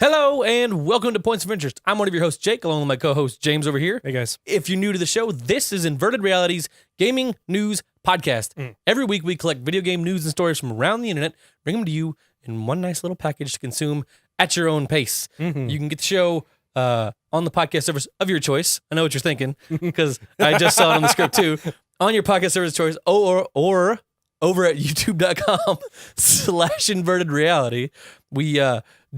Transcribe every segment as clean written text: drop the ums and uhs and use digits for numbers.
Hello and welcome to Points of Interest. I'm one of your hosts, Jake, along with my co-host, James, over here. Hey, guys. If you're new to the show, this is Inverted Reality's gaming news podcast. Every week, we collect video game news and stories from around the internet, bring them to you in one nice little package to consume at your own pace. You can get the show on the podcast service of your choice. I know what you're thinking, because I just saw it on the script too. On your podcast service of choice, or over at youtube.com/inverted reality. We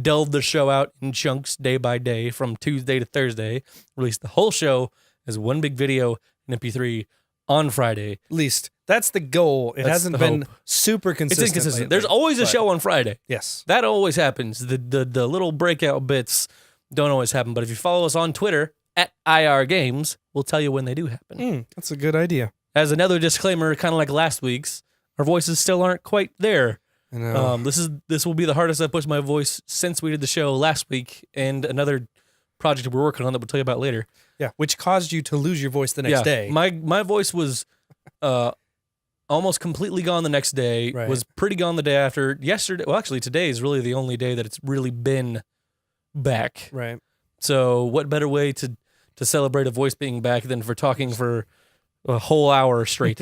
delved the show out in chunks day by day from Tuesday to Thursday. Released the whole show as one big video in MP3 on Friday. At least that's the goal. It hasn't been super consistent. It's inconsistent. Lately, There's always a show on Friday. Yes. That always happens. The little breakout bits don't always happen. But if you follow us on Twitter at IR Games, we'll tell you when they do happen. That's a good idea. As another disclaimer, kind of like last week's, our voices still aren't quite there. I know. This will be the hardest I've pushed my voice since we did the show last week, and another project we're working on that we'll tell you about later. Yeah, which caused you to lose your voice the next day. My voice was almost completely gone the next day. Right. Was pretty gone the day after. Yesterday, well, actually, today is really the only day that it's really been back. Right. So, what better way to celebrate a voice being back than for talking for a whole hour straight?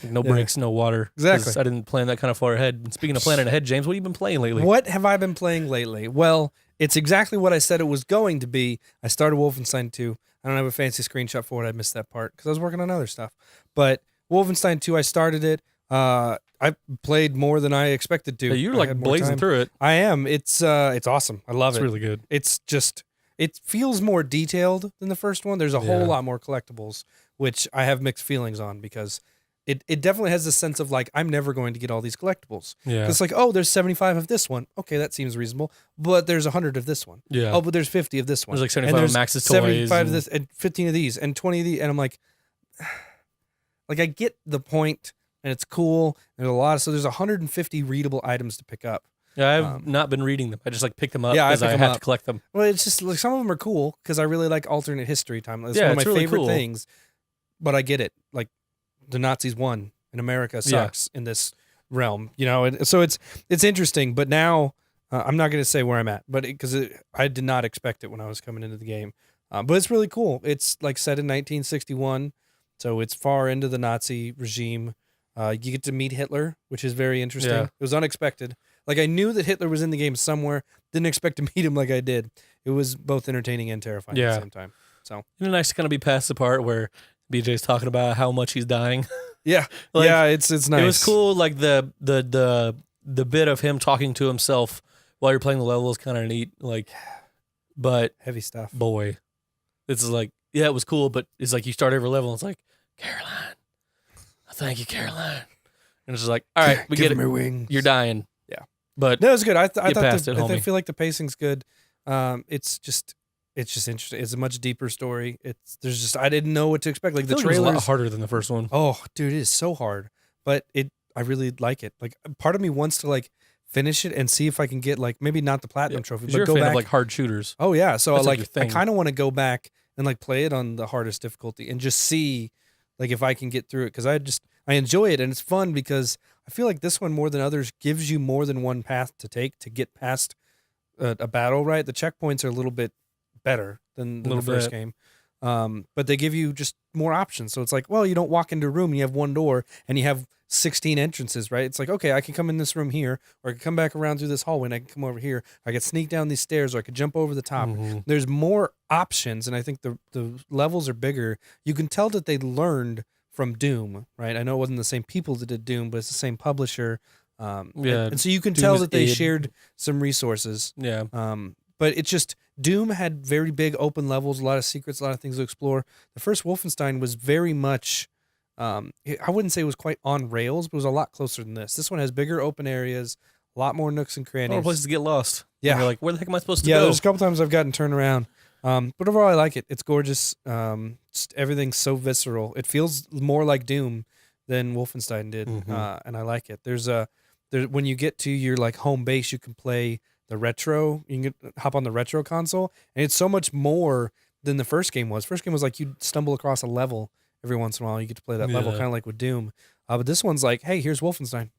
No breaks, no water. Exactly. I didn't plan that kind of far ahead. And speaking of planning ahead, James, what have you been playing lately? What have I been playing lately? Well, it's exactly what I said it was going to be. I started Wolfenstein 2. I don't have a fancy screenshot for it. I missed that part because I was working on other stuff. But Wolfenstein 2, I started it. I played more than I expected to. Hey, you're like blazing through it. I am. It's awesome. I love it. It's really good. It's just, it feels more detailed than the first one. There's a whole lot more collectibles, which I have mixed feelings on because it definitely has this sense of like, I'm never going to get all these collectibles. Yeah. It's like, oh, there's 75 of this one. Okay, that seems reasonable. But there's 100 of this one. Yeah. Oh, but there's 50 of this one. There's like 75 and of there's Max's toys. 75 of this and 15 of these and 20 of these. And I'm like I get the point and it's cool. There's a lot. So there's 150 readable items to pick up. Yeah, I've not been reading them. I just like pick them up Yeah, because I have to collect them. Well, it's just like some of them are cool because I really like alternate history time. It's Yeah, one of it's my really favorite cool. things. But I get it. Like the Nazis won and America sucks in this realm, you know. And so it's interesting. But now I'm not going to say where I'm at, but because I did not expect it when I was coming into the game. But it's really cool. It's like set in 1961, so it's far into the Nazi regime. You get to meet Hitler, which is very interesting. Yeah. It was unexpected. Like I knew that Hitler was in the game somewhere. Didn't expect to meet him like I did. It was both entertaining and terrifying at the same time. So Isn't it nice to kind of be past the part where BJ's talking about how much he's dying? yeah, Like, it's nice. It was cool. Like the bit of him talking to himself while you're playing the level is kind of neat. Like, but Heavy stuff. boy, it's like, yeah, it was cool. But it's like you start every level and it's like, Caroline, thank you, Caroline. And it's just like, all right, we Give get it. me wings. You're dying. Yeah. But No, it was good. I thought past it, I homie. feel like the pacing's good. It's just interesting. It's a much deeper story. I didn't know what to expect. Like I the feel like it was a lot trailers. harder than the first one. Oh, dude, it is so hard. But I really like it. Like part of me wants to like finish it and see if I can get like maybe not the platinum trophy, 'Cause but you're a go fan back. of like hard shooters. Oh yeah, so That's, like, like your I thing. kind of want to go back and like play it on the hardest difficulty and just see like if I can get through it because I enjoy it and it's fun because I feel like this one more than others gives you more than one path to take to get past a battle. Right, the checkpoints are a little bit better than the first game, but they give you just more options. So it's like, well, you don't walk into a room and you have one door and you have 16 entrances, right? It's like, okay, I can come in this room here, or I can come back around through this hallway and I can come over here. I could sneak down these stairs, or I could jump over the top. There's more options, and I think the levels are bigger. You can tell that they learned from Doom, right? I know it wasn't the same people that did Doom, but it's the same publisher. And so you can Doom tell is that they id. shared some resources. Yeah. But it's just Doom had very big open levels, a lot of secrets, a lot of things to explore. The first Wolfenstein was very much, I wouldn't say it was quite on rails, but it was a lot closer than this. This one has bigger open areas, a lot more nooks and crannies. More places to get lost. Yeah. And you're like, where the heck am I supposed to Yeah, go? there's a couple times I've gotten turned around. But overall, I like it. It's gorgeous. Just everything's so visceral. It feels more like Doom than Wolfenstein did, and I like it. There's when you get to your like home base, you can play the retro. You can hop on the retro console, and it's so much more than the first game was. First game was like you'd stumble across a level every once in a while. You get to play that level, Yeah. kind of like with Doom. But this one's like, hey, here's Wolfenstein.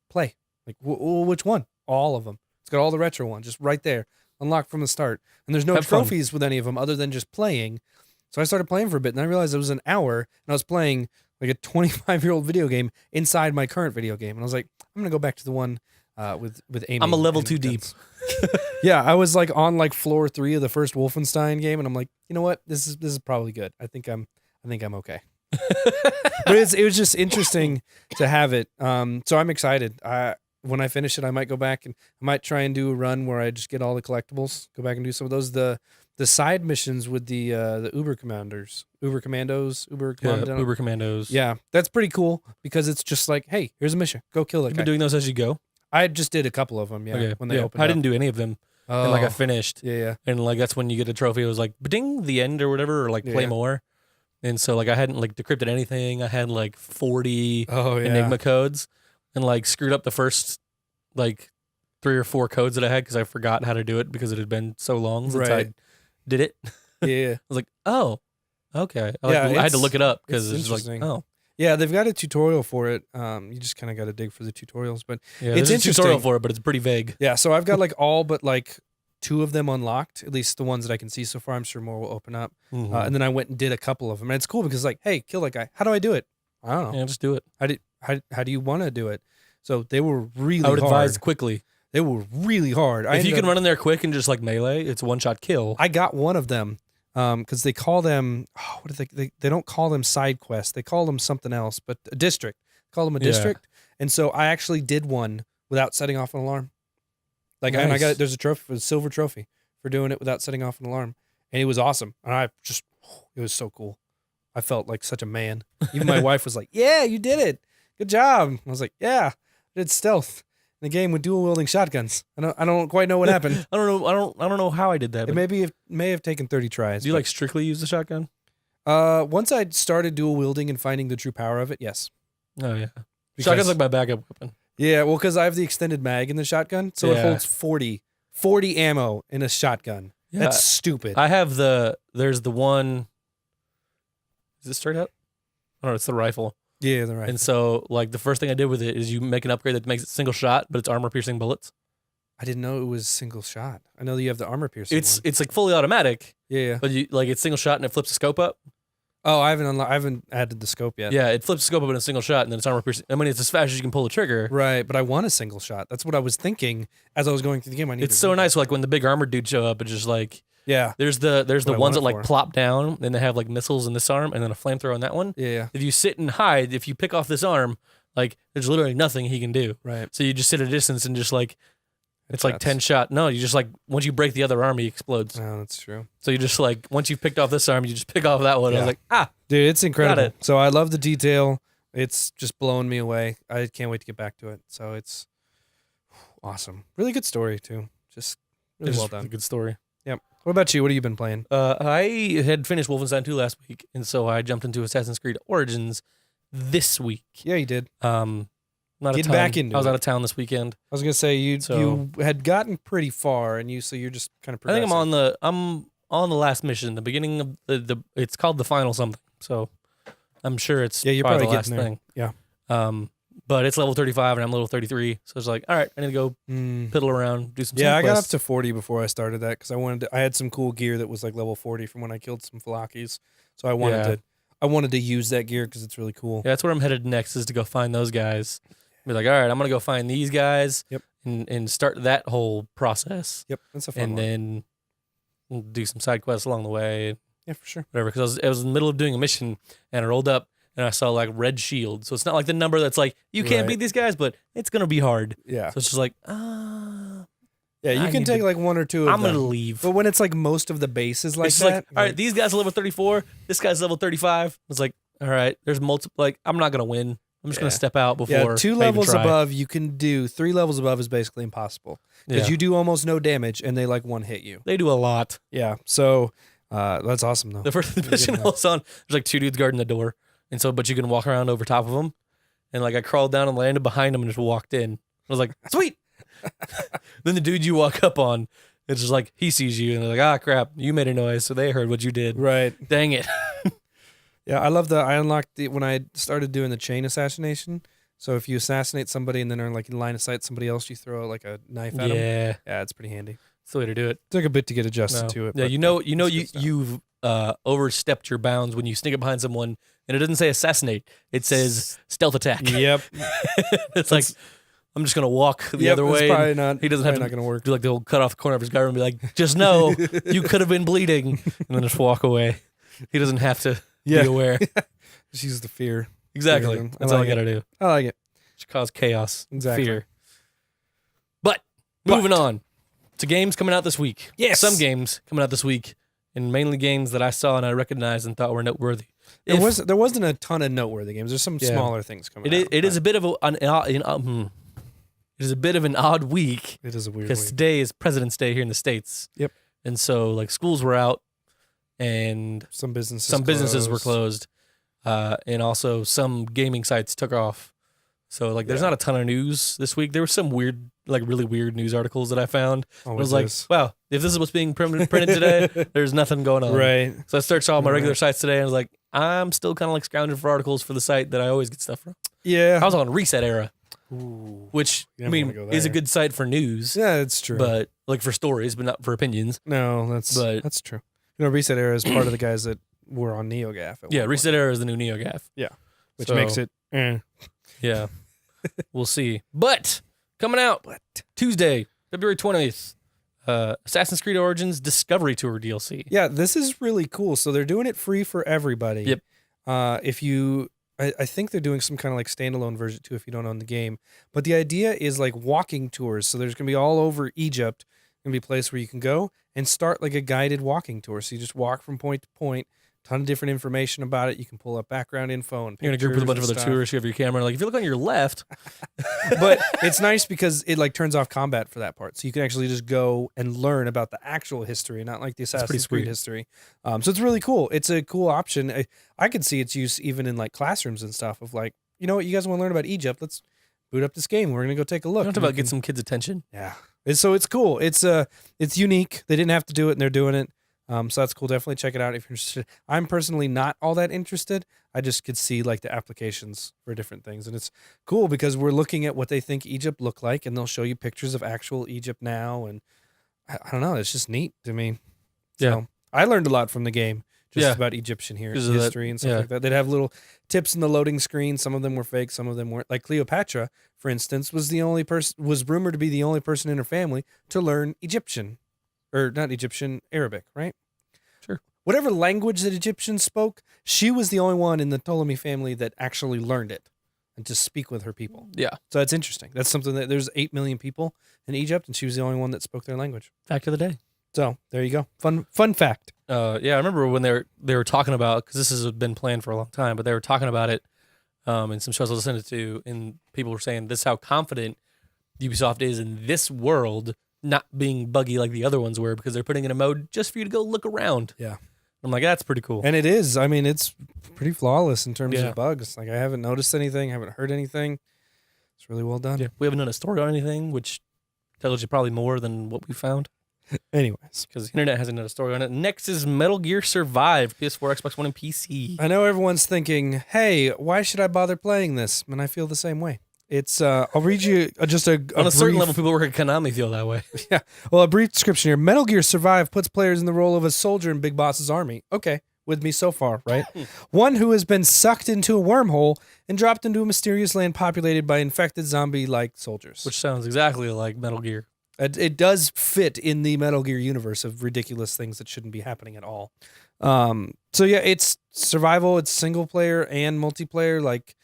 Play. Like, which one? All of them. It's got all the retro ones just right there. unlocked from the start. And there's no Have fun. trophies with any of them other than just playing. So I started playing for a bit, and I realized it was an hour, and I was playing like a 25-year-old video game inside my current video game. And I was like, I'm gonna go back to the one with aiming. I'm a level and too deep. Yeah, I was like on like floor 3 of the first Wolfenstein game, and I'm like, you know what? This is probably good. I think I'm okay. But it was just interesting to have it. So I'm excited. When I finish it, I might go back and I might try and do a run where I just get all the collectibles. Go back and do some of those. The side missions with the Uber Commandos. Yeah, that's pretty cool because it's just like, hey, here's a mission. Go kill that You've guy. been doing those as you go? I just did a couple of them, Okay. when they opened I up. didn't do any of them. Oh, And like I finished. yeah. And like that's when you get a trophy. It was like ding the end or whatever, or like play Yeah. more. And so like I hadn't like decrypted anything. I had like 40 Oh, yeah. Enigma codes and like screwed up the first like 3 or 4 codes that I had because I forgot how to do it because it had been so long since Right. I did it. Yeah. I was like, oh, okay. I Yeah, had to look it up because it's it's like, interesting. oh, Yeah, they've got a tutorial for it. You just kind of got to dig for the tutorials, but yeah. It's There's a tutorial interesting. for it, but it's pretty vague. yeah. So I've got like all but like 2 of them unlocked, at least the ones that I can see so far. I'm sure more will open up. Mhm. And then I went and did a couple of them, and it's cool because like, hey, kill that guy. How do I do it? I don't know. Yeah, just do it. How do you want to do it? So they were really I would hard. advise quickly. They were really hard. If you can run in there quick and just like melee, it's a one-shot kill. I got one of them because they call them what do they don't call them side quests. They call them something else, but a district. Call them a Yeah. district. And so I actually did one without setting off an alarm. Like and I Nice. got there's a trophy, a silver trophy for doing it without setting off an alarm, and it was awesome. And it was so cool. I felt like such a man. Even my wife was like, "Yeah, you did it. Good job." I was like, "Yeah, I did stealth in a game with dual wielding shotguns." I don't quite know what happened. I don't know how I did that. It But may have taken 30 tries. do you but- like strictly use the shotgun? Once I started dual wielding and finding the true power of it, yes. Oh yeah. Because- Shotgun's like my backup weapon. Yeah, well, because I have the extended mag in the shotgun, so it Yeah. holds 40 ammo in a shotgun. Yeah. That's stupid. I have there's the one. Is it straight up? Oh, it's the rifle. Yeah, they're right. And so like the first thing I did with it is you make an upgrade that makes it single shot, but it's armor piercing bullets. I didn't know it was single shot. I know that you have the armor piercing one. It's like fully automatic, Yeah. but you like it's single shot and it flips the scope up. Oh, I haven't added the scope yet. Yeah, it flips the scope up in a single shot and then it's armor piercing. I mean, it's as fast as you can pull the trigger. Right, but I want a single shot. That's what I was thinking as I was going through the game. I need It's so nice. Like when the big armored dudes show up, it's just like Yeah. there's the What I ones that want like it for. plop down and they have like missiles in this arm and then a flamethrower in that one. Yeah. If you sit and hide, if you pick off this arm, like there's literally nothing he can do. Right. So you just sit at a distance and just like it's like Headshots. 10 shot. No, you just like once you break the other arm, he explodes. Oh, that's true. So you just like once you've picked off this arm, you just pick off that one. I Yeah. was like, ah, Dude, it's incredible. it. So I love the detail. It's just blowing me away. I can't wait to get back to it. So it's awesome. Really good story too. Just really it's well just a done. good story. Yep. What about you? What have you been playing? I had finished Wolfenstein 2 last week, and so I jumped into Assassin's Creed Origins this week. Yeah, you did. Not Get a ton. back into I was it. out of town this weekend. I was gonna say you So- had gotten pretty far, and so you're just kind of. I think I'm on the last mission, the beginning of the it's called the final something. So I'm sure it's Yeah, you're probably probably the last getting there. thing. Yeah. But it's level 35 and I'm level 33, so it's like, all right, I need to go piddle around, do some. Yeah, side I got up quests. to 40 before I started that because I had some cool gear that was like level 40 from when I killed some Falakis. So I wanted to use that gear because it's really cool. Yeah, that's where I'm headed next is to go find those guys. Be like, all right, I'm gonna go find these guys. Yep. And start that whole process, Yep, that's a fun and one. then we'll do some side quests along the way, Yeah, for sure. whatever. Because I was in the middle of doing a mission and I rolled up and I saw like red shield. So it's not like the number that's like you can't Right. beat these guys, but it's gonna be hard. Yeah, So it's just like, yeah. You I can need take to- like one or two of I'm them. gonna leave. But when it's like most of the bases like It's just that, like, all right, these guys are level 34. This guy's level 35. It's like, all right, there's multiple. Like, I'm not gonna win. I'm just gonna Yeah. step out before. yeah, 2 I even levels try. above you can do. 3 levels above is basically impossible because Yeah. you do almost no damage and they like one hit you. They do a lot. Yeah, so that's awesome though. The first Really mission good I was on, there's like 2 dudes guarding the door, and so but you can walk around over top of them, and like I crawled down and landed behind them and just walked in. I was like, sweet. Then the dude you walk up on, it's just like he sees you and they're like, ah, crap, you made a noise, so they heard what you did. Right. Dang it. Yeah, I unlocked when I started doing the chain assassination. So if you assassinate somebody and then are like in line of sight somebody else, you throw like a knife at them. Yeah, Yeah, it's pretty handy. That's the way to do it. Took a bit to get adjusted No. to it. Yeah, but you've overstepped your bounds when you sneak up behind someone and it doesn't say assassinate. It says stealth attack. Yep. It's like, I'm just going to walk the other it's way. Probably not. He doesn't have to not going to work. do like the old cut off the corner of his garment and be like, just know you could have been bleeding, and then just walk away. He doesn't have to be aware. Just use the fear. Exactly. Fear. That's all I got to do. I like it. Just cause chaos. Exactly. Fear. But moving on to games coming out this week. Yes. Some games coming out this week, and mainly games that I saw and I recognized and thought were noteworthy. There wasn't a ton of noteworthy games. There's some smaller things coming out. It is a bit of it is a bit of an odd week. It is a weird because week. today is President's Day here in the States. Yep. And so like schools were out, and Some businesses were closed, and also some gaming sites took off. So like, there's not a ton of news this week. There were some weird, like really weird news articles that I found. I was like, wow, if this is what's being printed today, there's nothing going on. Right. So I searched all my regular sites today, and I was like, I'm still kind of like scrounging for articles for the site that I always get stuff from. Yeah. I was on Reset Era, Ooh. which You I never mean wanna go is a there. good site for news, Yeah, it's true. but like for stories, but not for opinions. No, but- that's true. You know, Reset Era is part of the guys that were on NeoGAF. Yeah, Reset Era is the new NeoGAF. Which So- makes it. Yeah, we'll see. But coming out Tuesday, February 20th, Assassin's Creed Origins Discovery Tour DLC. Yeah, this is really cool. So they're doing it free for everybody. Yep. If you, I think they're doing some kind of like standalone version too if you don't own the game. But the idea is like walking tours. So there's going to be all over Egypt. Going to be a place where you can go and start like a guided walking tour. So you just walk from point to point. Ton of different information about it. You can pull up background info and You're in a group with a bunch of pictures other and stuff. tourists. You have your camera. Like if you look on your left, But it's nice because it like turns off combat for that part. So you can actually just go and learn about the actual history, not like the Assassin's Creed sweet. history. So it's really cool. It's a cool option. I could see its use even in like classrooms and stuff of like, you know what, you guys want to learn about Egypt? Let's boot up this game. We're going to go take a look. you don't have to get some kids' attention. Yeah. So it's cool. It's unique. They didn't have to do it and they're doing it. So that's cool. Definitely check it out if you're interested. I'm personally not all that interested. I just could see like the applications for different things. And it's cool because we're looking at what they think Egypt looked like and they'll show you pictures of actual Egypt now. And I don't know. It's just neat to me. So Yeah. I learned a lot from the game just Yeah. about Egyptian Because of that, history and stuff yeah. like that. They'd have little tips in the loading screen. Some of them were fake. Some of them weren't. Like Cleopatra, for instance, was rumored to be the only person in her family to learn Egyptian. Or not Egyptian, Arabic, right? Sure. Whatever language that Egyptians spoke, she was the only one in the Ptolemy family that actually learned it and to speak with her people. Yeah. So that's interesting. That's something that there's 8 million people in Egypt, and she was the only one that spoke their language. Fact of the day. So there you go. Fun fact. Yeah, I remember when they were talking about, because this has been planned for a long time, but they were talking about it in some shows I listened to, and people were saying this is how confident Ubisoft is in this world not being buggy like the other ones were, because they're putting in a mode just for you to go look around. Yeah. I'm like, that's pretty cool. And it is. I mean, it's pretty flawless in terms Yeah. of bugs. Like I haven't noticed anything, haven't heard anything. It's really well done. Yeah, we haven't done a story on anything, which tells you probably more than what we found, Anyways, because the internet hasn't done a story on it. Next is Metal Gear Survive, PS4, Xbox One, and PC. I know everyone's thinking, hey, why should I bother playing this? And I feel the same way. It's I'll read you just a On a certain brief- level, people work at Konami feel that way. Yeah. Well, a brief description here. Metal Gear Survive puts players in the role of a soldier in Big Boss's army. Okay, with me so far, right? One who has been sucked into a wormhole and dropped into a mysterious land populated by infected zombie-like soldiers. Which sounds exactly like Metal Gear. It does fit in the Metal Gear universe of ridiculous things that shouldn't be happening at all. So yeah, it's survival. It's single player and multiplayer, like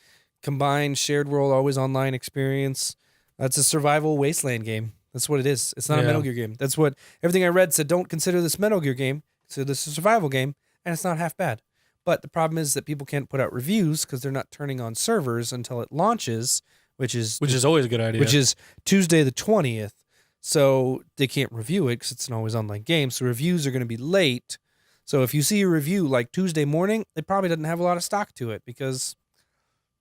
combined shared world, always online experience. It's a survival wasteland game. That's what it is. It's not a Yeah. Metal Gear game. That's what everything I read said. Don't consider this Metal Gear game. Consider this a survival game, and it's not half bad. But the problem is that people can't put out reviews because they're not turning on servers until it launches, which is Always a good idea. which is Tuesday the 20th. So they can't review it because it's an always online game. So reviews are going to be late. So if you see a review like Tuesday morning, it probably doesn't have a lot of stock to it because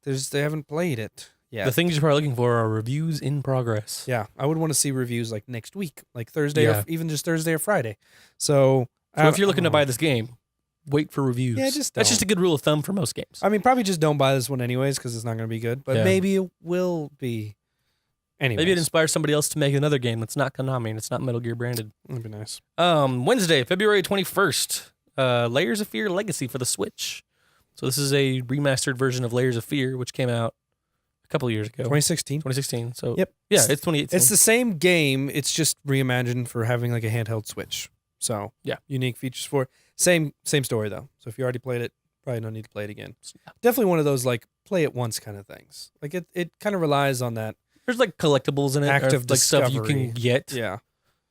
they haven't played it yet. The things you're probably looking for are reviews in progress. Yeah, I would want to see reviews like next week, like Thursday Yeah. or even just Thursday or Friday. So, So if you're looking to buy this game, wait for reviews. Yeah, That's don't. just a good rule of thumb for most games. I mean, probably just don't buy this one anyways because it's not going to be good. But Yeah. maybe it will be. Anyways, Maybe it inspires somebody else to make another game that's not Konami and it's not Metal Gear branded. that'd be nice. Wednesday, February 21st, Layers of Fear Legacy for the Switch. So this is a remastered version of Layers of Fear, which came out a couple of years ago. 2016. So Yep. Yeah, it's 2018. It's the same game. It's just reimagined for having like a handheld Switch. So yeah, unique features for it. Same story though. So if you already played it, probably no need to play it again. Definitely one of those like play it once kind of things. Like it kind of relies on that. There's like collectibles in it, active like stuff you can get. Yeah.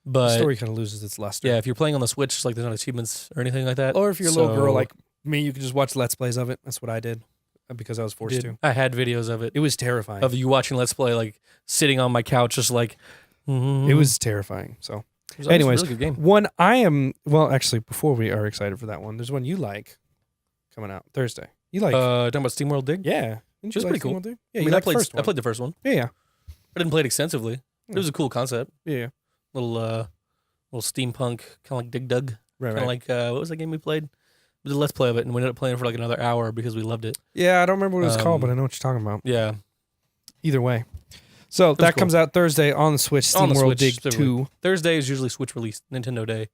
But the story kind of loses its luster. Yeah, if you're playing on the Switch, like there's not achievements or anything like that. Or if you're a little girl like me, you can just watch Let's Plays of it. That's what I did because I was forced to. I had videos of it. It was terrifying. Of you watching Let's Play, like sitting on my couch, just like. It was terrifying. So, a anyways, really good game. one I am actually before we are excited for that one, there's one you like coming out Thursday. You like? Talking about SteamWorld Dig? Yeah, which is pretty cool. Yeah, I mean, I played the first one. Yeah. I didn't play it extensively. It was a cool concept. Yeah. Little steampunk, kind of like Dig Dug. Right. Kind of like what was that game we played? We did a Let's Play of it, and we ended up playing for like another hour because we loved it. Yeah, I don't remember what it was called, but I know what you're talking about. Yeah. Either way. So that comes out Thursday on the Switch. SteamWorld Dig 2. Thursday is usually Switch release, Nintendo Day.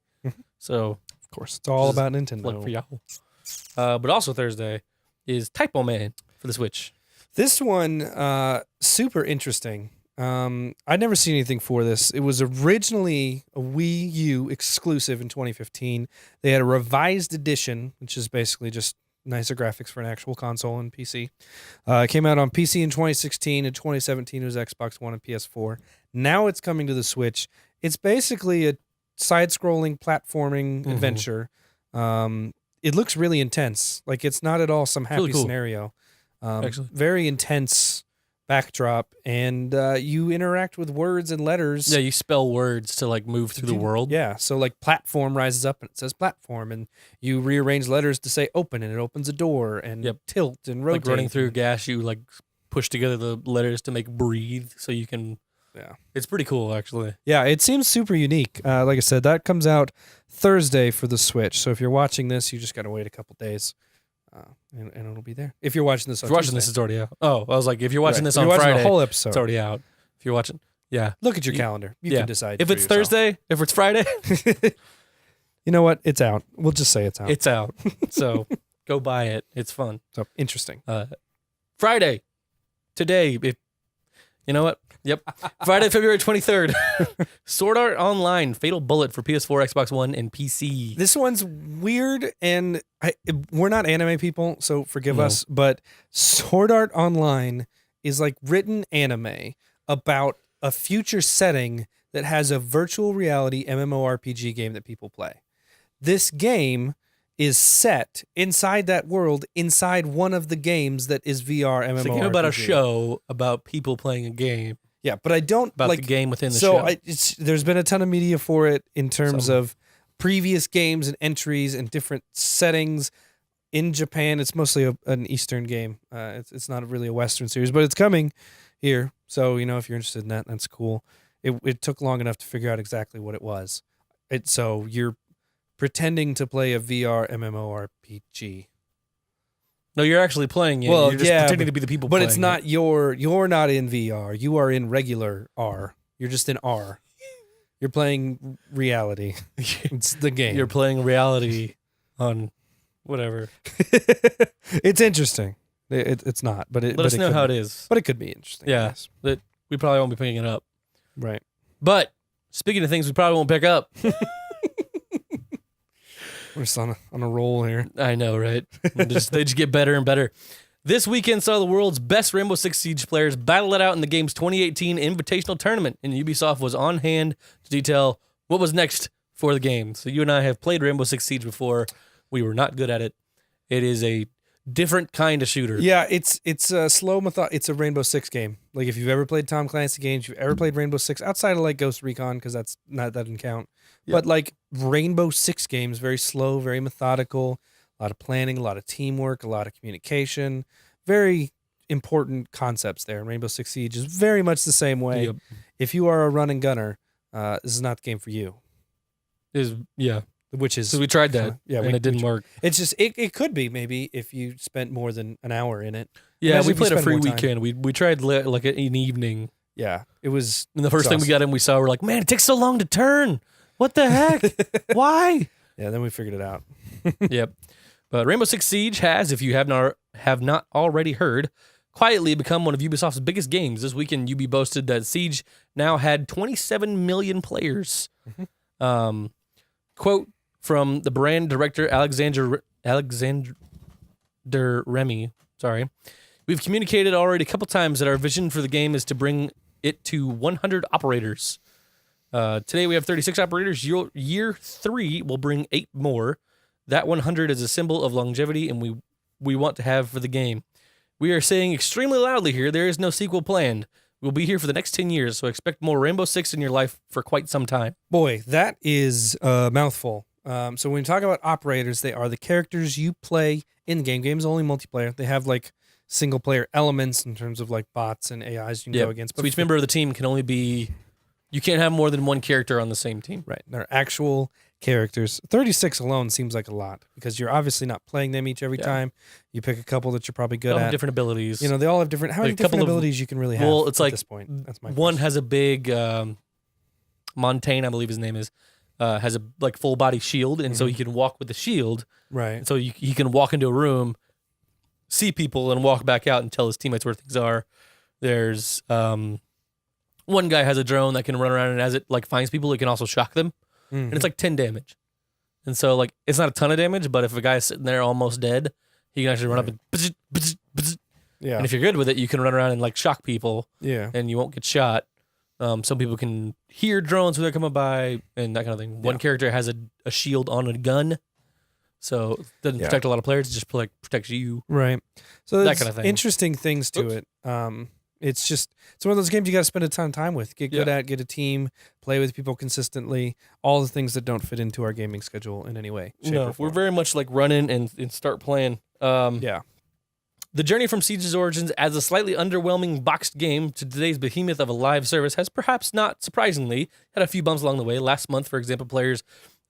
So of course, it's all about Nintendo. Like for y'all. But also Thursday is Typo Man for the Switch. This one, super interesting. I'd never seen anything for this. It was originally a Wii U exclusive in 2015. They had a revised edition, which is basically just nicer graphics for an actual console and PC. It came out on PC in 2016. In 2017, it was Xbox One and PS4. Now it's coming to the Switch. It's basically a side-scrolling platforming adventure. It looks really intense. Like it's not at all some happy really cool. scenario. Very intense backdrop, and you interact with words and letters. Yeah, you spell words to like move through the world. Yeah, so like platform rises up and it says platform, and you rearrange letters to say open and it opens a door, and tilt and rotate. Like running through gas, you like push together the letters to make breathe so you can. Yeah, it's pretty cool actually. Yeah, it seems super unique. Like I said, that comes out Thursday for the Switch. So if you're watching this, you just got to wait a couple days. And it'll be there. If you're watching this on Tuesday. This, it's already out. Oh, I was like, if you're watching this on Friday, the whole episode, it's already out. If you're watching, look at your calendar. You can decide. If it's Thursday, if it's Friday, you know what? It's out. We'll just say it's out. It's out. So go buy it. It's fun. So interesting. Friday, today. You know what? Yep. Friday, February 23rd. Sword Art Online Fatal Bullet for PS4, Xbox One, and PC. This one's weird, and we're not anime people, so forgive us, but Sword Art Online is like written anime about a future setting that has a virtual reality MMORPG game that people play. This game is set inside that world, inside one of the games that is VR MMORPG. It's a game about a show about people playing a game. Yeah, but I don't about like the game within the show. There's been a ton of media for it in terms of previous games and entries and different settings. In Japan, it's mostly an Eastern game. It's not really a Western series, but it's coming here. So, if you're interested in that, that's cool. It took long enough to figure out exactly what it was. So you're pretending to play a VR MMORPG. No, you're actually playing it. Well, you're just pretending to be the people but playing it's not you're not in VR. You are in regular R. You're just in R. You're playing reality. It's the game. You're playing reality on whatever. It's interesting. It's not, but let us know how it is. But it could be interesting. Yeah, that we probably won't be picking it up. Right. But speaking of things we probably won't pick up. We're just on a roll here. I know, right? They just get better and better. This weekend saw the world's best Rainbow Six Siege players battle it out in the game's 2018 Invitational Tournament, and Ubisoft was on hand to detail what was next for the game. So you and I have played Rainbow Six Siege before. We were not good at it. It is a different kind of shooter. Yeah, it's a slow method. It's a Rainbow Six game. Like if you've ever played Tom Clancy games, you've ever played Rainbow Six outside of like Ghost Recon, because that doesn't count. Yep. But like Rainbow Six games, very slow, very methodical, a lot of planning, a lot of teamwork, a lot of communication, very important concepts there. And Rainbow Six Siege is very much the same way. Yep. If you are a run and gunner, this is not the game for you. Which is so we tried that, and it didn't work. It's just it could be maybe if you spent more than an hour in it. Yeah, we played a free weekend. We tried like an evening. Yeah, it was. And the first thing we got in, we saw, we're like, man, it takes so long to turn. What the heck? Why? Yeah, then we figured it out. Yep. But Rainbow Six Siege has, if you have not already heard, quietly become one of Ubisoft's biggest games. This weekend, Ubi boasted that Siege now had 27 million players. Quote from the brand director Alexander Remy. Sorry. We've communicated already a couple times that our vision for the game is to bring it to 100 operators. Today we have 36 operators. Year 3 will bring 8 more. That 100 is a symbol of longevity and we want to have for the game. We are saying extremely loudly here, there is no sequel planned. We'll be here for the next 10 years, so expect more Rainbow Six in your life for quite some time. Boy, that is a mouthful. So when you talk about operators, they are the characters you play in the game. Game's only multiplayer. They have like single player elements in terms of like bots and AIs you can go against. So each member of the team can only be, you can't have more than one character on the same team. Right. They're actual characters. 36 alone seems like a lot because you're obviously not playing them each every time. You pick a couple that you're probably good They all at. have different abilities. You know, they all have different. How many different abilities you can really have? Well, it's at like this point. That's my one question. has a big Montaigne, I believe his name is, has a like full body shield, and so he can walk with the shield. Right. And so he can walk into a room, see people, and walk back out and tell his teammates where things are. There's one guy has a drone that can run around, and as it like finds people, it can also shock them, and it's like 10 damage. And so like it's not a ton of damage, but if a guy's sitting there almost dead, he can actually run up and Yeah. And if you're good with it, you can run around and like shock people. Yeah. And you won't get shot. Some people can hear drones when they're coming by and that kind of thing. One character has a shield on a gun, so it doesn't protect a lot of players. It just like protects you. Right. So that there's kind of thing. interesting things to it. It's one of those games you got to spend a ton of time with. Get good at, get a team, play with people consistently. All the things that don't fit into our gaming schedule in any way, shape, or form. We're very much like run in and start playing. The journey from Siege's origins as a slightly underwhelming boxed game to today's behemoth of a live service has perhaps not surprisingly had a few bumps along the way. Last month, for example, players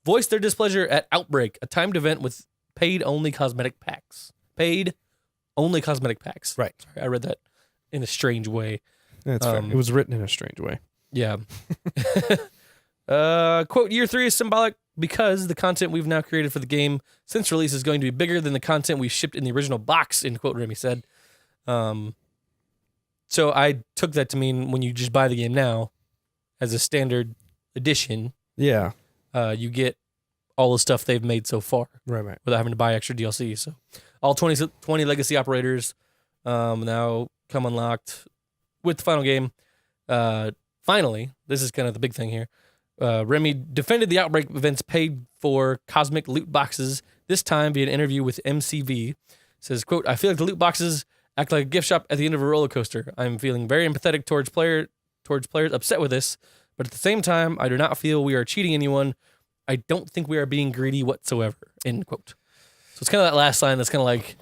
voiced their displeasure at Outbreak, a timed event with paid-only cosmetic packs. Paid-only cosmetic packs. Right. Sorry, I read that in a strange way. That's fair. It was written in a strange way. Yeah. Quote, year 3 is symbolic because the content we've now created for the game since release is going to be bigger than the content we shipped in the original box, end quote, Remy said. So I took that to mean when you just buy the game now as a standard edition, you get all the stuff they've made so far. Right. Without having to buy extra DLC. So all 20 legacy operators now come unlocked with the final game. Finally, this is kind of the big thing here. Remy defended the Outbreak event's paid for cosmic loot boxes, this time via an interview with MCV. Says, quote, I feel like the loot boxes act like a gift shop at the end of a roller coaster. I'm feeling very empathetic towards players upset with this, but at the same time, I do not feel we are cheating anyone. I don't think we are being greedy whatsoever, end quote. So it's kind of that last line that's kind of like,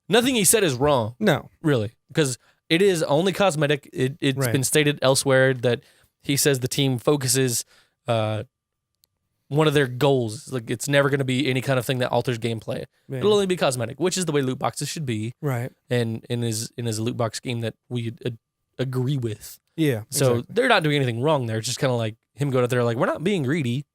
nothing he said is wrong. No. Really, because it is only cosmetic. It's been stated elsewhere that he says the team focuses one of their goals. Like it's never going to be any kind of thing that alters gameplay. Man. It'll only be cosmetic, which is the way loot boxes should be. Right. And is a loot box scheme that we agree with. Yeah. So they're not doing anything wrong there. It's just kind of like him going out there like, we're not being greedy,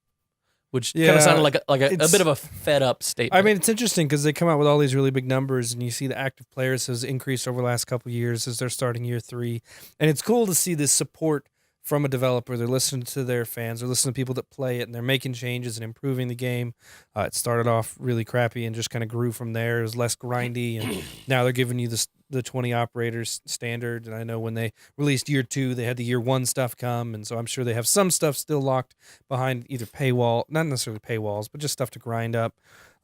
which kind of sounded like a bit of a fed up statement. I mean, it's interesting because they come out with all these really big numbers and you see the active players has increased over the last couple of years as they're starting year 3. And it's cool to see this support from a developer. They're listening to their fans, they're listening to people that play it, and they're making changes and improving the game. It started off really crappy and just kind of grew from there. It was less grindy, and now they're giving you the 20 operators standard. And I know when they released year 2, they had the year 1 stuff come, and so I'm sure they have some stuff still locked behind either paywall, not necessarily paywalls, but just stuff to grind up.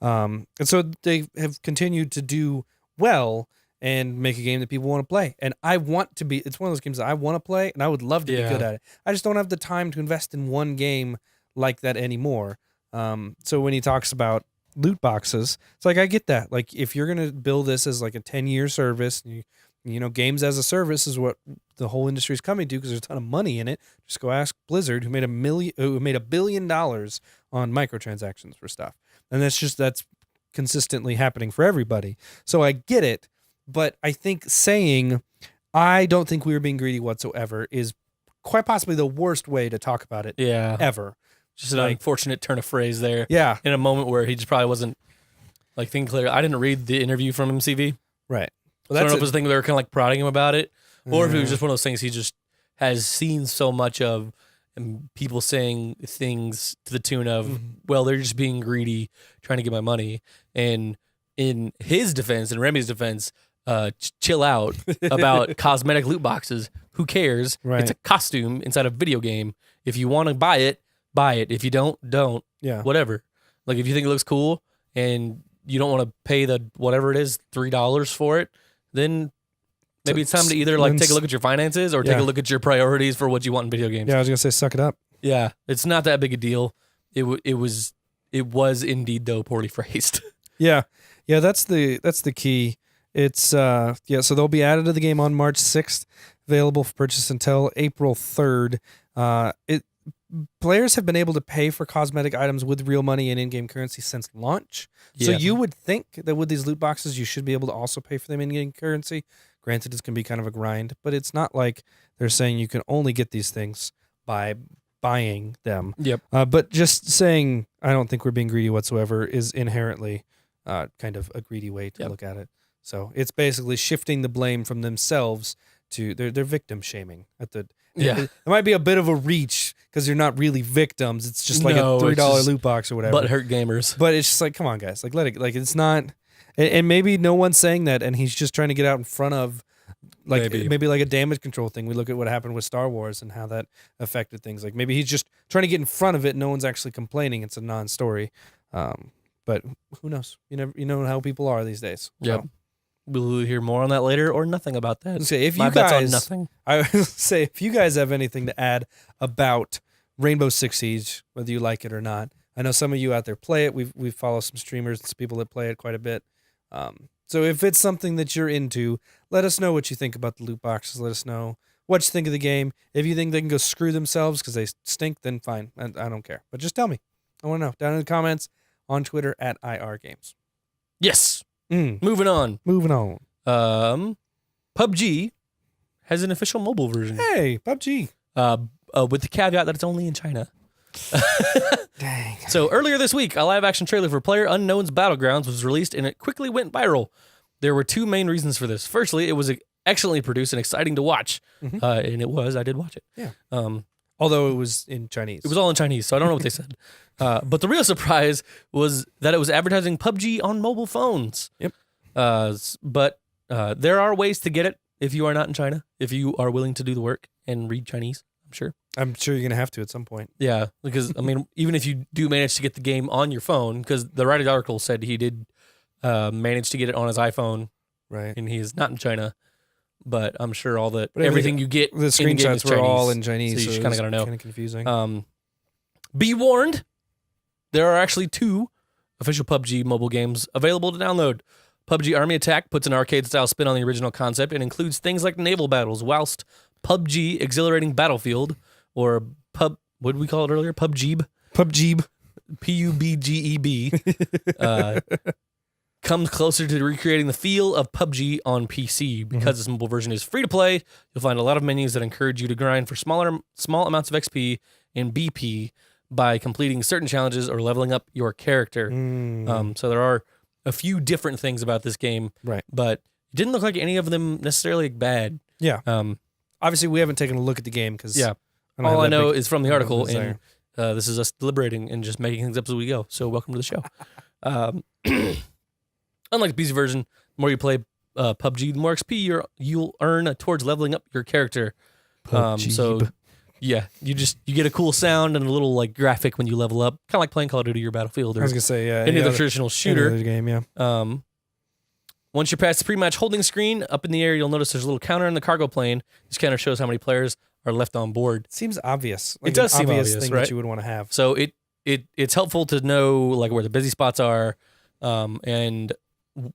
And so they have continued to do well and make a game that people want to play. And I want to be, it's one of those games that I want to play and I would love to be good at it. I just don't have the time to invest in one game like that anymore. So when he talks about loot boxes, it's like, I get that. Like if you're going to build this as like a 10-year service, you know, games as a service is what the whole industry is coming to because there's a ton of money in it. Just go ask Blizzard, who made $1 billion on microtransactions for stuff. And that's consistently happening for everybody. So I get it. But I think saying I don't think we were being greedy whatsoever is quite possibly the worst way to talk about it Yeah. ever. Just an unfortunate turn of phrase there. Yeah. In a moment where he just probably wasn't like thinking clear. I didn't read the interview from MCV. Right. Well, I don't know if it was a thing they were kind of like prodding him about it, or if it was just one of those things he just has seen so much of, and people saying things to the tune of, well, they're just being greedy, trying to get my money. And in his defense, in Remy's defense, chill out about cosmetic loot boxes. Who cares? Right. It's a costume inside a video game. If you want to buy it, buy it. If you don't. Yeah. Whatever. Like if you think it looks cool and you don't want to pay the whatever it is, $3 for it, then maybe it's time to either like take a look at your finances or take a look at your priorities for what you want in video games. Yeah, I was gonna say suck it up. Yeah, it's not that big a deal. It was indeed though poorly phrased. Yeah, that's the key. It's so they'll be added to the game on March 6th, available for purchase until April 3rd. Players have been able to pay for cosmetic items with real money and in-game currency since launch. So you would think that with these loot boxes, you should be able to also pay for them in-game currency. Granted, it's going to be kind of a grind, but it's not like they're saying you can only get these things by buying them. Yep. But just saying, I don't think we're being greedy whatsoever is inherently kind of a greedy way to look at it. So it's basically shifting the blame from themselves to they're victim shaming at the. It might be a bit of a reach because you're not really victims. It's just like a $3 loot box or whatever. But hurt gamers. But it's just like, come on, guys, like let it. Like it's not. And maybe no one's saying that, and he's just trying to get out in front of, like maybe like a damage control thing. We look at what happened with Star Wars and how that affected things. Like maybe he's just trying to get in front of it. No one's actually complaining. It's a non-story. But who knows? You know how people are these days. Yep. We'll hear more on that later, or nothing about that. Say if My you bet's guys, on nothing. I would say if you guys have anything to add about Rainbow Six Siege, whether you like it or not. I know some of you out there play it. We follow some streamers and some people that play it quite a bit. So if it's something that you're into, let us know what you think about the loot boxes. Let us know what you think of the game. If you think they can go screw themselves because they stink, then fine. I don't care. But just tell me. I want to know. Down in the comments on Twitter at IRGames. Yes. Moving on. PUBG has an official mobile version. Hey, PUBG. With the caveat that it's only in China. Dang. So earlier this week, a live-action trailer for PlayerUnknown's Battlegrounds was released, and it quickly went viral. There were two main reasons for this. Firstly, it was excellently produced and exciting to watch, and it was. I did watch it. Yeah. Although it was in Chinese. It was all in Chinese, so I don't know what they said. But the real surprise was that it was advertising PUBG on mobile phones. Yep. But there are ways to get it if you are not in China, if you are willing to do the work and read Chinese, I'm sure. I'm sure you're going to have to at some point. Yeah, because, I mean, even if you do manage to get the game on your phone, because the writer's article said he did manage to get it on his iPhone, right? And he is not in China, but I'm sure everything you get the screenshots were all in Chinese, so you kind of got to know. Kind of confusing. Be warned, there are actually two official PUBG mobile games available to download. PUBG Army Attack puts an arcade-style spin on the original concept and includes things like naval battles, whilst PUBG Exhilarating Battlefield, or what did we call it earlier? PUBG? PUBG. PUBGEB. Comes closer to recreating the feel of PUBG on PC. Because this mobile version is free to play, you'll find a lot of menus that encourage you to grind for small amounts of XP and BP by completing certain challenges or leveling up your character. So there are a few different things about this game, right? But it didn't look like any of them necessarily bad. Yeah. Obviously, we haven't taken a look at the game because all I know is from the article, and this is us deliberating and just making things up as we go. So welcome to the show. Unlike the PC version, the more you play PUBG, the more XP you'll earn towards leveling up your character. So yeah, you get a cool sound and a little like graphic when you level up, kind of like playing Call of Duty or Battlefield or I was gonna say any other traditional shooter any other game. Yeah. Once you're past the pre-match holding screen, up in the air, you'll notice there's a little counter in the cargo plane. This counter shows how many players are left on board. Seems obvious. Like it does seem obvious, thing right? That you would want to have. So it's helpful to know like where the busy spots are, and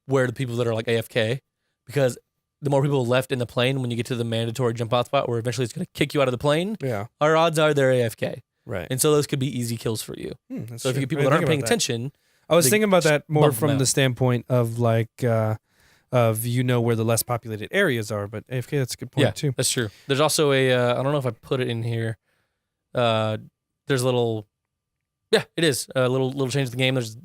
where the people that are like AFK, because the more people left in the plane when you get to the mandatory jump out spot where eventually it's going to kick you out of the plane, our odds are they're AFK. Right. And so those could be easy kills for you. So if you get people that aren't paying attention. I was thinking about that more from the standpoint of like of where the less populated areas are. But AFK, that's a good point too. That's true. There's also a I don't know if I put it in here. There's a little, it is a little change to the game. It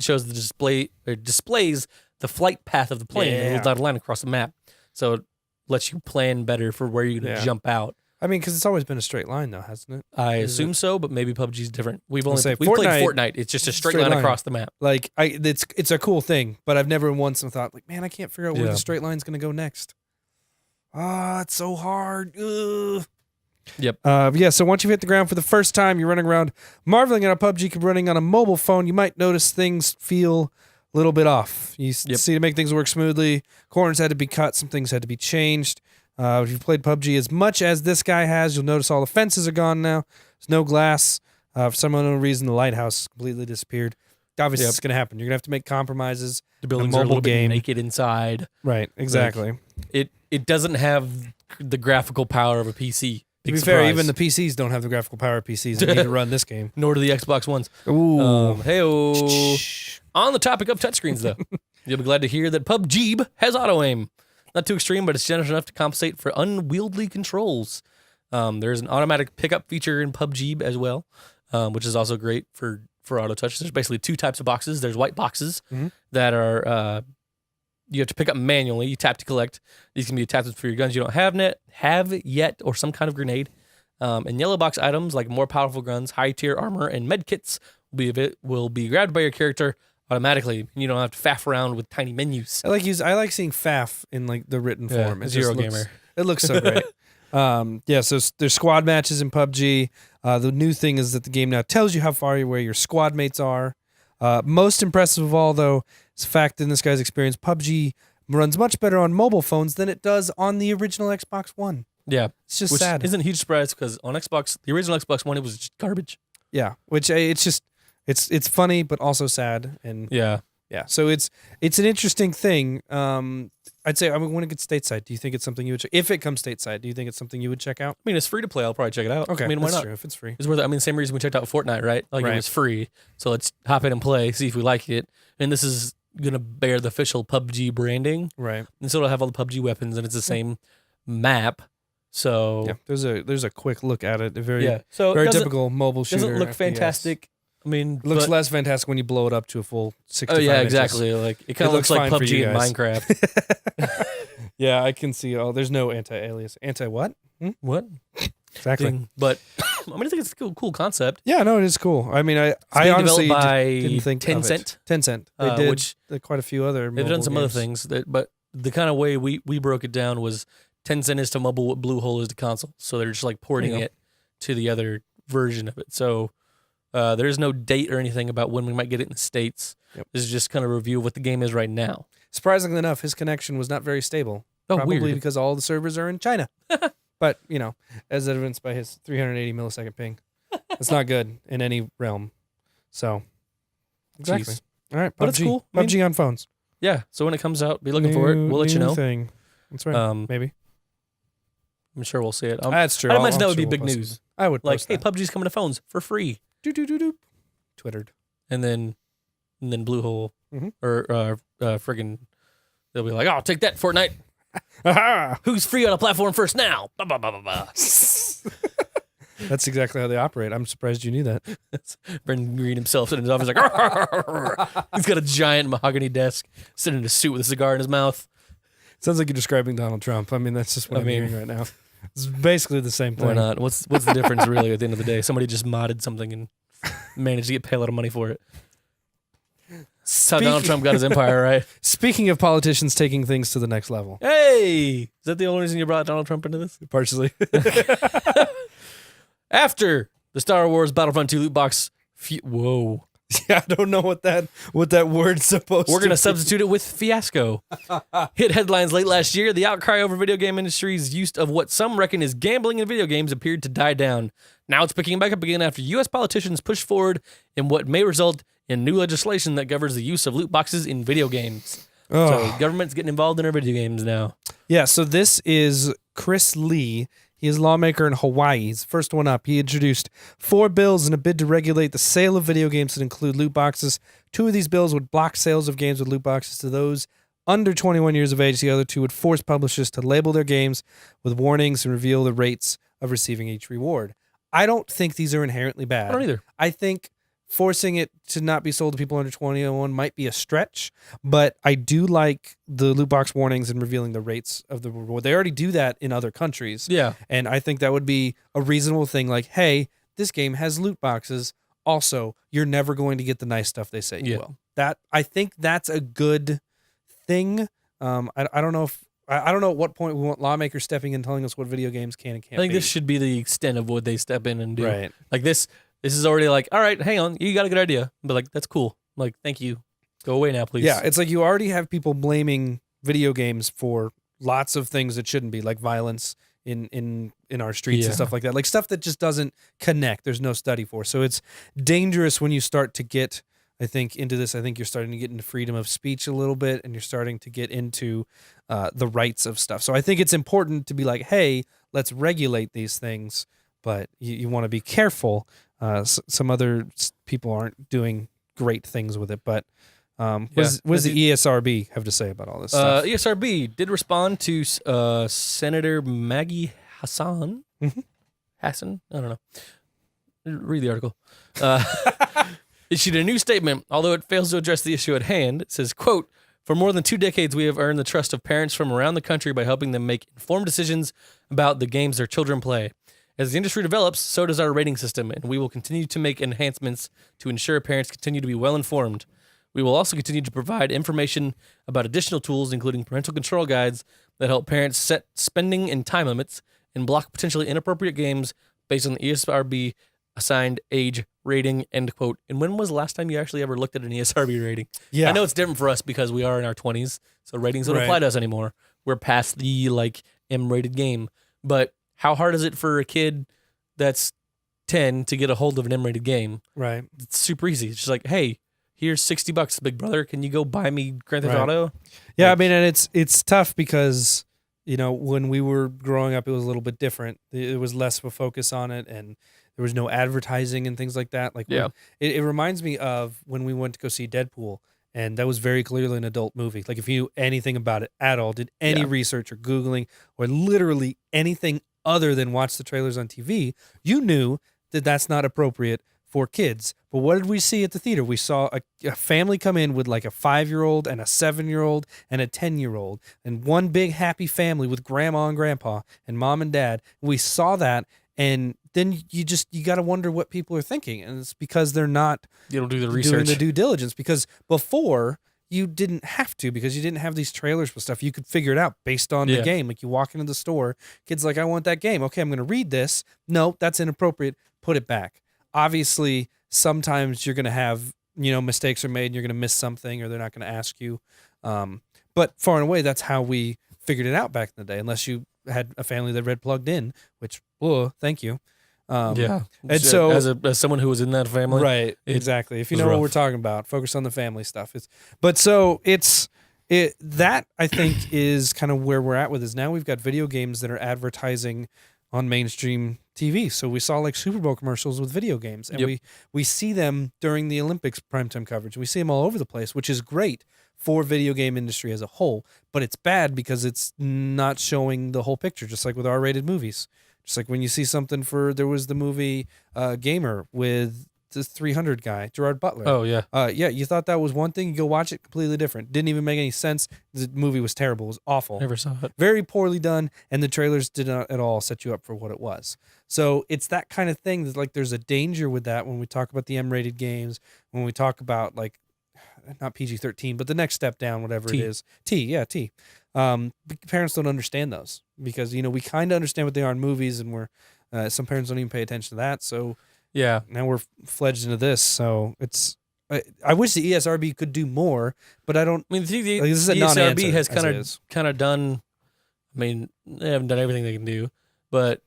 shows the display, or displays the flight path of the plane, a little dotted line across the map, so it lets you plan better for where you're gonna jump out. I mean, because it's always been a straight line, though, hasn't it? I assume so, but maybe PUBG's different. We've played Fortnite. Fortnite. It's just a straight line across the map. Like it's a cool thing, but I've never once thought like, man, I can't figure out where the straight line's gonna go next. It's so hard. Ugh. Yep. So once you've hit the ground for the first time, you're running around marveling at how PUBG can running on a mobile phone. You might notice things feel a little bit off. You see, to make things work smoothly, corners had to be cut, some things had to be changed. If you've played PUBG as much as this guy has, you'll notice all the fences are gone now. There's no glass. For some unknown reason, the lighthouse completely disappeared. Obviously, it's going to happen. You're going to have to make compromises. The buildings are a little bit naked inside. Right, exactly. Like, it doesn't have the graphical power of a PC. To be fair, even the PCs don't have the graphical power of PCs that need to run this game. Nor do the Xbox Ones. Ooh. Hey-oh. On the topic of touchscreens, though, you'll be glad to hear that PUBG has auto-aim. Not too extreme, but it's generous enough to compensate for unwieldy controls. There's an automatic pickup feature in PUBG as well, which is also great for auto touch. There's basically two types of boxes. There's white boxes that are you have to pick up manually. You tap to collect. These can be attachments for your guns you don't have yet, or some kind of grenade. And yellow box items like more powerful guns, high tier armor, and med kits will be grabbed by your character automatically, and you don't have to faff around with tiny menus. I like seeing faff in like the written form. It Zero gamer. It looks so great. So there's squad matches in PUBG. The new thing is that the game now tells you how far away your squad mates are. Most impressive of all, though, is the fact that in this guy's experience, PUBG runs much better on mobile phones than it does on the original Xbox One. Yeah. It's just which sad. Isn't a huge surprise, because on the original Xbox One, it was just garbage. Yeah, which it's funny, but also sad. And yeah. So it's an interesting thing. I'd say when it gets stateside, do you think it's something you would check? If it comes stateside, do you think it's something you would check out? I mean, it's free to play. I'll probably check it out. Okay, I mean, why not? True, if it's free. It's worth it. I mean, same reason we checked out Fortnite, right? Like it was free. So let's hop in and play, see if we like it. And this is going to bear the official PUBG branding. Right. And so it'll have all the PUBG weapons, and it's the same map. So yeah, there's a quick look at it. Very typical mobile shooter. Doesn't look FPS. fantastic. I mean, it looks less fantastic when you blow it up to a full 65 Oh yeah, inches. exactly. Like it kind of looks like PUBG and Minecraft. Yeah, I can see. Oh, there's no anti-alias. Anti what? What? Exactly. But I mean, I think it's a cool concept. Yeah, no, it is cool. I mean, I honestly didn't think Tencent. Tencent. They did quite a few other. They've done some games. other things but the kind of way we broke it down was Tencent is to mobile what Bluehole is to console. So they're just like porting it to the other version of it. So there's no date or anything about when we might get it in the States. Yep. This is just kind of a review of what the game is right now. Surprisingly enough, his connection was not very stable. Oh, probably weird. because all the servers are in China. But, as evidenced by his 380 millisecond ping. It's not good in any realm. So, exactly. Jeez. All right, but it's cool. PUBG on phones. Yeah, so when it comes out, be looking for it. We'll let you know. Thing. That's right. Maybe. I'm sure we'll see it. That's true. I imagine that would be big news. I would like, hey, PUBG's coming to phones for free. Twittered. And then Bluehole or friggin' they'll be like, oh, take that, Fortnite. Who's free on a platform first now? Bah, bah, bah, bah, bah. That's exactly how they operate. I'm surprised you knew that. Brendan Green himself sitting in his office like, he's got a giant mahogany desk, sitting in a suit with a cigar in his mouth. Sounds like you're describing Donald Trump. I mean, that's just what I'm hearing right now. It's basically the same thing. Why not? What's the difference really at the end of the day? Somebody just modded something and managed to get paid a lot of money for it. That's how Donald Trump got his empire, right? Speaking of politicians taking things to the next level. Hey! Is that the only reason you brought Donald Trump into this? Partially. After the Star Wars Battlefront 2 loot box... Whoa. Yeah, I don't know what that word's supposed to be. We're going to substitute it with fiasco. Hit headlines late last year, the outcry over video game industry's use of what some reckon is gambling in video games appeared to die down. Now it's picking back up again after U.S. politicians push forward in what may result in new legislation that governs the use of loot boxes in video games. So government's getting involved in our video games now. Yeah, so this is Chris Lee. He is a lawmaker in Hawaii. He's the first one up. He introduced 4 bills in a bid to regulate the sale of video games that include loot boxes. 2 of these bills would block sales of games with loot boxes to those under 21 years of age. The other two would force publishers to label their games with warnings and reveal the rates of receiving each reward. I don't think these are inherently bad. I don't either. I think forcing it to not be sold to people under 21 might be a stretch, but I do like the loot box warnings and revealing the rates of the reward. They already do that in other countries. Yeah. And I think that would be a reasonable thing. Like, hey, this game has loot boxes. Also, you're never going to get the nice stuff they say you will. I think that's a good thing. I don't know if I don't know at what point we want lawmakers stepping in telling us what video games can and can't. I think be. this should be the extent of what they step in and do. Right. Like this is already like, all right, hang on, you got a good idea, but like that's cool. Like, thank you. Go away now, please. Yeah, it's like you already have people blaming video games for lots of things that shouldn't be, like violence in our streets and stuff like that. Like stuff that just doesn't connect. There's no study for. So it's dangerous when you start to get, I think, into this. I think you're starting to get into freedom of speech a little bit, and you're starting to get into the rights of stuff. So I think it's important to be like, hey, let's regulate these things, but you want to be careful. Some other people aren't doing great things with it, but what does the ESRB have to say about all this stuff? ESRB did respond to Senator Maggie Hassan. Mm-hmm. Hassan? I don't know. Read the article. Issued a new statement, although it fails to address the issue at hand. It says, quote, "For more than 2 decades, we have earned the trust of parents from around the country by helping them make informed decisions about the games their children play. As the industry develops, so does our rating system, and we will continue to make enhancements to ensure parents continue to be well informed. We will also continue to provide information about additional tools, including parental control guides that help parents set spending and time limits and block potentially inappropriate games based on the ESRB assigned age rating," end quote. And when was the last time you actually ever looked at an ESRB rating? Yeah. I know it's different for us because we are in our 20s, so ratings don't apply to us anymore. We're past the like M-rated game. But how hard is it for a kid that's 10 to get a hold of an M-rated game? Right. It's super easy. It's just like, hey, here's $60, big brother. Can you go buy me Grand Theft Auto? Yeah, Like, I mean, and it's tough because, you know, when we were growing up, it was a little bit different. It was less of a focus on it, and there was no advertising and things like that. Like, it reminds me of when we went to go see Deadpool, and that was very clearly an adult movie. Like, if you knew anything about it at all, did any research or Googling or literally anything other than watch the trailers on TV, you knew that that's not appropriate for kids. But what did we see at the theater? We saw a family come in with like a 5-year-old and a 7-year-old and a 10-year-old, and one big happy family with grandma and grandpa and mom and dad. We saw that, and then you got to wonder what people are thinking, and it's because they're not you don't do the doing research. the due diligence. Because before, you didn't have to, because you didn't have these trailers with stuff. You could figure it out based on the game. Like, you walk into the store, kid's like, I want that game. Okay, I'm going to read this. No, that's inappropriate. Put it back. Obviously, sometimes you're going to have, you know, mistakes are made and you're going to miss something, or they're not going to ask you. But far and away, that's how we figured it out back in the day, unless you had a family that read plugged in, which, thank you. And so as someone who was in that family, right, exactly. If you know rough. what we're talking about, focus on the family stuff. That I think is kind of where we're at with this. Now we've got video games that are advertising on mainstream TV. So we saw like Super Bowl commercials with video games, and we see them during the Olympics primetime coverage. We see them all over the place, which is great for video game industry as a whole, but it's bad because it's not showing the whole picture, just like with R-rated movies. Just like when you see something there was the movie Gamer with the 300 guy, Gerard Butler. Oh, yeah. You thought that was one thing. You go watch it, completely different. Didn't even make any sense. The movie was terrible. It was awful. Never saw it. Very poorly done, and the trailers did not at all set you up for what it was. So it's that kind of thing that, like, there's a danger with that when we talk about the M-rated games, when we talk about, like, not PG-13, but the next step down, whatever it is. T. Parents don't understand those because, you know, we kind of understand what they are in movies, and some parents don't even pay attention to that. So now we're fledged into this. So I wish the ESRB could do more, but I don't. I mean, the this is a ESRB has non-answer, kind of done. I mean, they haven't done everything they can do, but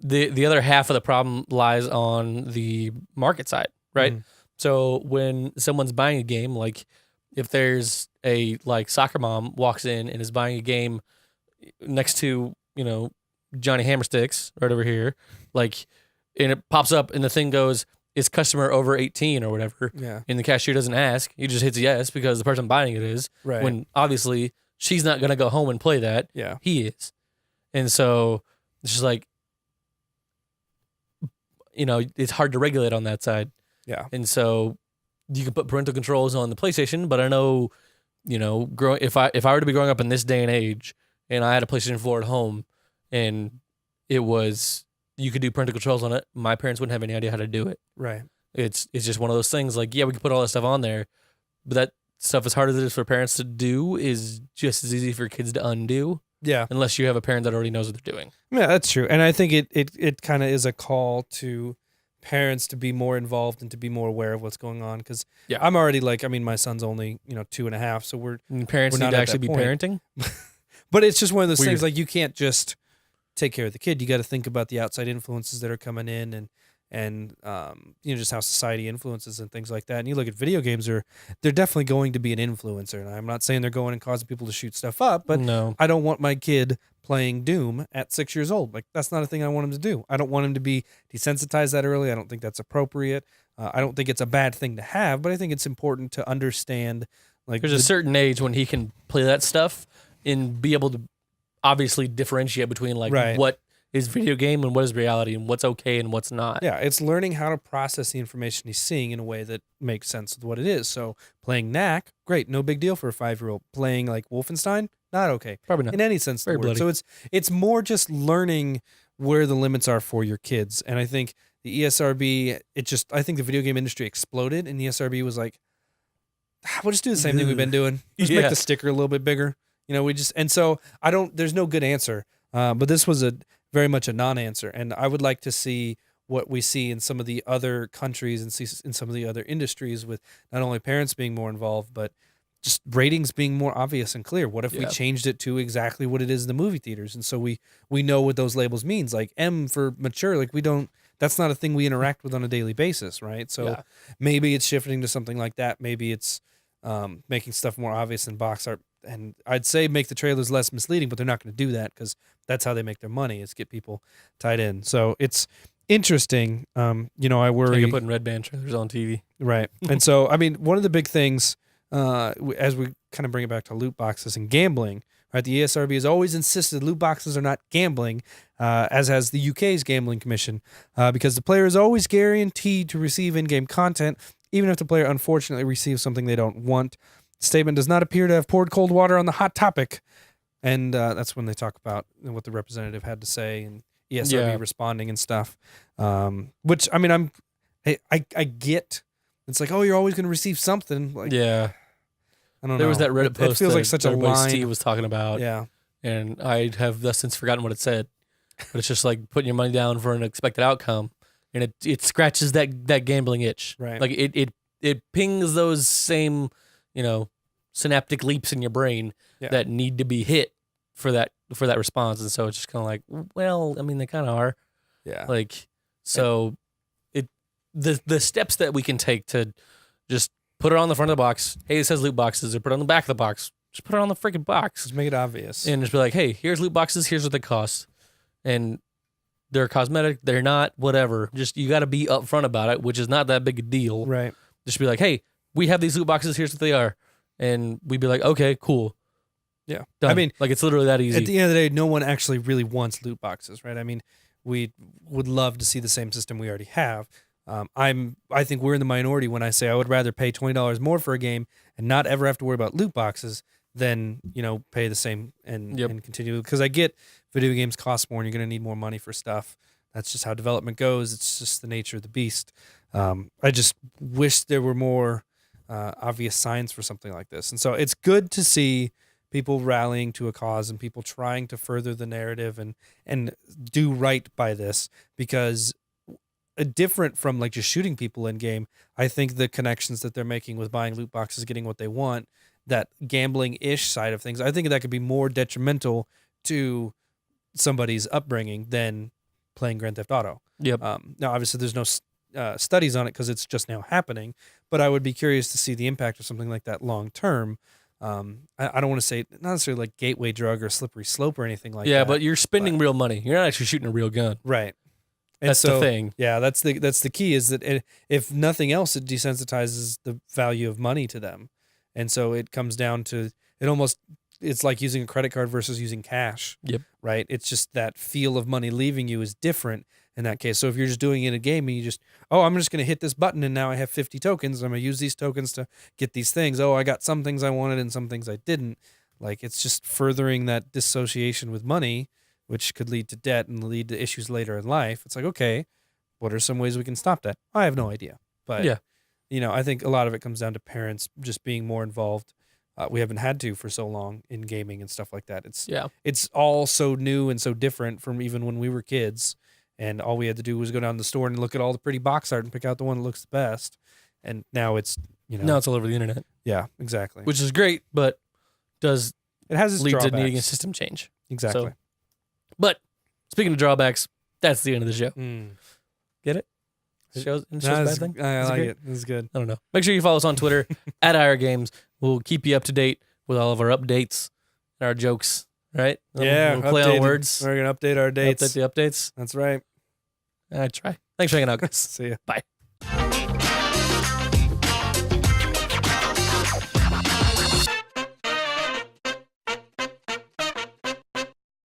the other half of the problem lies on the market side, right? Mm. So when someone's buying a game, like if there's a like soccer mom walks in and is buying a game next to, you know, Johnny Hammersticks right over here, like, and it pops up and the thing goes is customer over 18 or whatever, Yeah. and the cashier doesn't ask, he just hits yes because the person buying it is. Right. When obviously she's not gonna go home and play that. Yeah. He is, and so it's just like, it's hard to regulate on that side. Yeah. And so you can put parental controls on the PlayStation, but I know, if I were to be growing up in this day and age, and I had a PlayStation 4 at home, and it was you could do parental controls on it, my parents wouldn't have any idea how to do it. Right. It's just one of those things. Like, yeah, we could put all that stuff on there, but that stuff, as hard as it is for parents to do, is just as easy for kids to undo. Yeah. Unless you have a parent that already knows what they're doing. Yeah, that's true. And I think it kind of is a call to parents to be more involved and to be more aware of what's going on. Because I'm already my son's only 2.5, so we're parents we're need not to at actually that be point. parenting. But it's just one of those Weird. things, like, you can't just take care of the kid. You got to think about the outside influences that are coming in, and just how society influences and things like that. And you look at video games, they're definitely going to be an influencer. And I'm not saying they're going and causing people to shoot stuff up, but No. I don't want my kid playing Doom at 6 years old. Like, that's not a thing I want him to do. I don't want him to be desensitized that early. I don't think that's appropriate. I don't think it's a bad thing to have, but I think it's important to understand. Like, There's a certain age when he can play that stuff and be able to obviously differentiate between what is video game and what is reality and what's okay and what's not. Yeah, it's learning how to process the information he's seeing in a way that makes sense with what it is. So playing Knack, great, no big deal for a 5-year-old. Playing like Wolfenstein, not okay. Probably not. In any sense of Very the word. bloody. So it's more just learning where the limits are for your kids. And I think the ESRB, I think the video game industry exploded, and the ESRB was like, we'll just do the same thing we've been doing. Just make the sticker a little bit bigger. There's no good answer. But this was very much a non-answer. And I would like to see what we see in some of the other countries and see in some of the other industries, with not only parents being more involved, but just ratings being more obvious and clear. What if we changed it to exactly what it is in the movie theaters? And so we know what those labels means, like M for mature. Like, that's not a thing we interact with on a daily basis, right? So maybe it's shifting to something like that. Maybe it's making stuff more obvious in box art. And I'd say make the trailers less misleading, but they're not going to do that because that's how they make their money, is get people tied in. So it's interesting. I worry. Like putting red band trailers on TV. Right. And so, one of the big things, as we kind of bring it back to loot boxes and gambling, right? The ESRB has always insisted loot boxes are not gambling, as has the UK's Gambling Commission, because the player is always guaranteed to receive in-game content, even if the player unfortunately receives something they don't want. The statement does not appear to have poured cold water on the hot topic. And that's when they talk about what the representative had to say and ESRB responding and stuff. Which, I get. It's like, oh, you're always going to receive something. Like, yeah. I don't know. There was that Reddit post it feels that like such a everybody line. Steve was talking about. Yeah. And I have thus since forgotten what it said. But it's just like putting your money down for an expected outcome. And it scratches that gambling itch. Right. Like it pings those same, synaptic leaps in your brain that need to be hit for that response. And so it's just kind of like, well, they kind of are. Yeah. Like, so the steps that we can take to just put it on the front of the box. Hey, it says loot boxes, or put it on the back of the box. Just put it on the freaking box. Just make it obvious. And just be like, hey, here's loot boxes. Here's what they cost. And they're cosmetic. They're not, whatever. Just, you got to be upfront about it, which is not that big a deal. Right. Just be like, hey, we have these loot boxes. Here's what they are. And we'd be like, okay, cool. Yeah. Done. Like, it's literally that easy. At the end of the day, no one actually really wants loot boxes, right? We would love to see the same system we already have. I think we're in the minority when I say I would rather pay $20 more for a game and not ever have to worry about loot boxes than, pay the same and continue. Because I get video games cost more and you're going to need more money for stuff. That's just how development goes. It's just the nature of the beast. I just wish there were more obvious signs for something like this. And so it's good to see people rallying to a cause and people trying to further the narrative and do right by this, because different from like just shooting people in game, I think the connections that they're making with buying loot boxes, getting what they want, that gambling-ish side of things, I think that could be more detrimental to somebody's upbringing than playing Grand Theft Auto. Yep. Now, obviously, there's no studies on it because it's just now happening, but I would be curious to see the impact of something like that long term. I don't want to say not necessarily like gateway drug or slippery slope or anything like that. Yeah, but you're spending real money. You're not actually shooting a real gun. Right. And That's the thing. Yeah, that's the key is that if nothing else, it desensitizes the value of money to them. And so it comes down to it's like using a credit card versus using cash. Yep. Right? It's just that feel of money leaving you is different in that case. So if you're just doing it in a game and I'm just going to hit this button and now I have 50 tokens. I'm going to use these tokens to get these things. Oh, I got some things I wanted and some things I didn't. Like, it's just furthering that dissociation with money, which could lead to debt and lead to issues later in life. It's like, okay, what are some ways we can stop that? I have no idea. But, Yeah. I think a lot of it comes down to parents just being more involved. We haven't had to for so long in gaming and stuff like that. It's all so new and so different from even when we were kids. And all we had to do was go down to the store and look at all the pretty box art and pick out the one that looks the best. And now it's, Now it's all over the internet. Yeah, exactly. Which is great, but it has its lead drawbacks. to needing a system change. Exactly. So, but speaking of drawbacks, that's the end of the show. Get it? Shows a bad thing? I like it. This is good. I don't know. Make sure you follow us on Twitter at IR Games. We'll keep you up to date with all of our updates and our jokes, right? Yeah. We'll play on words. We're going to update our dates. Update the updates. That's right. I try. Thanks for hanging out, guys. See ya. Bye.